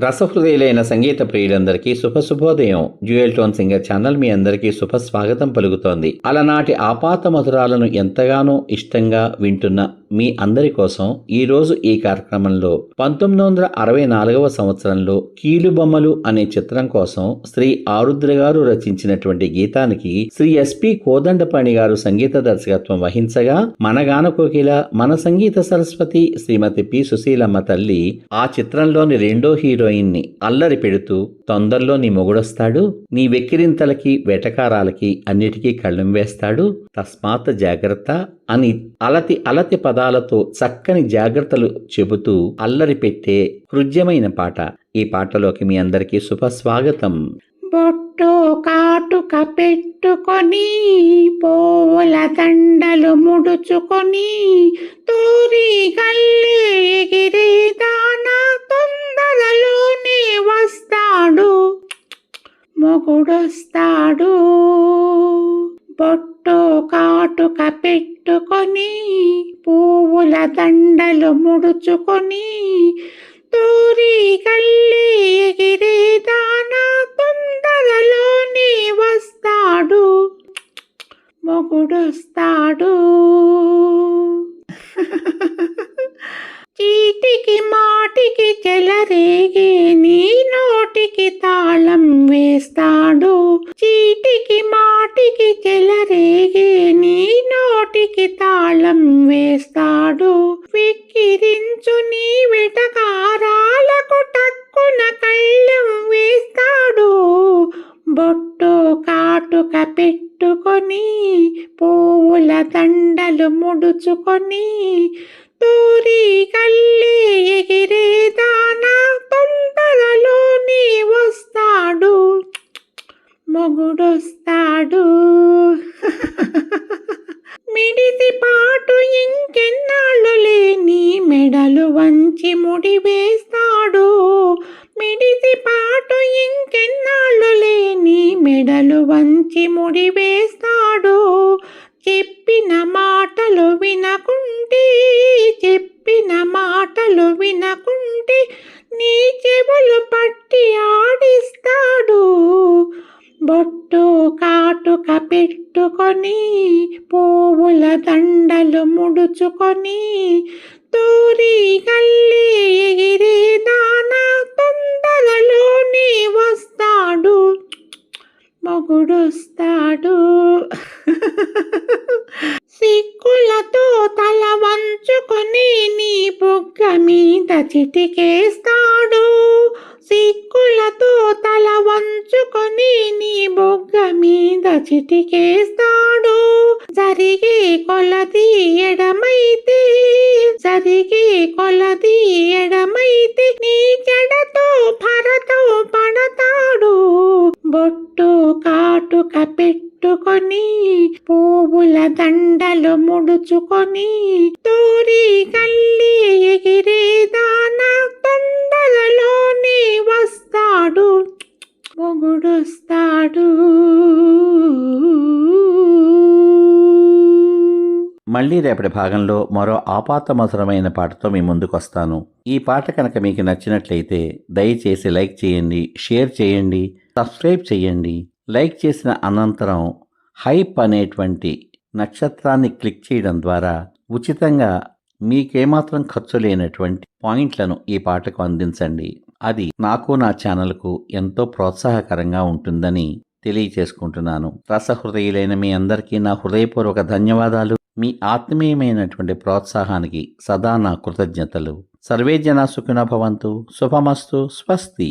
రసహృదయులైన సంగీత ప్రియులందరికీ శుభోదయం. Dual tone singer channel మీ అందరికీ శుభ స్వాగతం పలుకుతోంది. అలనాటి ఆపాత మధురాలను ఎంతగానో ఇష్టంగా వింటున్న మీ అందరి కోసం ఈరోజు ఈ కార్యక్రమంలో 1964 సంవత్సరంలో కీలుబొమ్మలు అనే చిత్రం కోసం శ్రీ ఆరుద్ర గారు రచించినటువంటి గీతానికి శ్రీ ఎస్పి కోదండపాణి గారు సంగీత దర్శకత్వం వహించగా, మన గాన కోకిల, మన సంగీత సరస్వతి శ్రీమతి పి సుశీలమ్మ తల్లి ఆ చిత్రంలోని రెండో హీరోయిన్ ని అల్లరి పెడుతూ తొందరలో నీ మొగుడొస్తాడు, నీ వెక్కిరింతలకి వెటకారాలకి అన్నిటికీ కళ్ళెం వేస్తాడు, తస్మాత్ జాగ్రత్త అని అలతి పదాలతో చక్కని జాగ్రత్తలు చెబుతూ అల్లరి పెట్టే హృద్యమైన పాట. ఈ పాటలోకి మీ అందరికీ శుభస్వాగతం. బొట్టు కాటుక పెట్టుకొని పూల దండలు ముడుచుకొని తూరి గల్లి ఎగిరే దానా తొందరలోనే వస్తాడు, మొగుడొస్తాడు. బొట్టు కాటుక పెట్టుకొని పూల దండలు ముడుచుకొని తూరి గల్లి ఎగిరే దానా తొందరలోనే వస్తాడు, మొగుడొస్తాడు. చీటికి మాటికి చెలరేగి నీ నోటికి తాళం వేస్తాడు, చీటికి మాటికి చెలరేగి నీ నోటికి తాళం వేస్తాడు. వెక్కిరించు నీ వెటకారాలకు టక్కున కళ్ళెం వేస్తాడు. బొట్టు కాటుక పెట్టుకొని పూల దండలు ముడుచుకొని తూరి గల్లి ఎగిరే దానా తొందరలోనే వస్తాడు, మొగుడొస్తాడు. మిడిసి పాటు ఇంకెన్నాళ్ళు లేని మెడలు వంచి ముడి వేస్తాడు, మిడిసి పాటు ఇంకెన్నాళ్ళు లేని మెడలు వంచి ముడి వేస్తాడు. చెప్పిన మాటలు వినకుంటే, చెప్పిన మాటలు వినకుంటే నీ చెవులు పట్టి ఆడిస్తాడు. బొట్టు కాటుక పెట్టుకొని పూల దండలు ముడుచుకొని తూరి గల్లి ఎగిరే దానా తొందరలోనే వస్తాడు, మొగుడొస్తాడు. సిక్కులతో తల వంచుకొని నీ బుగ్గ మీద చిటికేస్తాడు, సిక్కులతో తల వంచుకొని నీ బుగ్గ మీద చిటికేస్తాడు. జరిగే కొలది ఎడమైతే, జరిగే కొలది ఎడమైతే నీ జడతో భరతో పడతాడు. బొట్టు కాటుక పెట్టుకొని పూల దండలు ముడుచుకొని తూరి గల్లి ఎగిరే దానా తొందరలోనే వస్తాడు, మొగుడొస్తాడు. మళ్ళీ రేపటి భాగంలో మరో ఆపాత మధురమైన పాటతో మీ ముందుకొస్తాను. ఈ పాట కనుక మీకు నచ్చినట్లయితే దయచేసి లైక్ చేయండి, షేర్ చేయండి, సబ్స్క్రైబ్ చేయండి. లైక్ చేసిన అనంతరం హైప్ అనేటువంటి నక్షత్రాన్ని క్లిక్ చేయడం ద్వారా ఉచితంగా మీకేమాత్రం ఖర్చు లేనటువంటి పాయింట్లను ఈ పాటకు అందించండి. అది నాకు, నా ఛానల్కు ఎంతో ప్రోత్సాహకరంగా ఉంటుందని తెలియచేసుకుంటున్నాను. రసహృదయులైన మీ అందరికీ నా హృదయపూర్వక ధన్యవాదాలు. మీ ఆత్మీయమైనటువంటి ప్రోత్సాహానికి సదా నా కృతజ్ఞతలు. సర్వే జనా సుఖినో భవంతు. శుభమస్తు. స్వస్తి.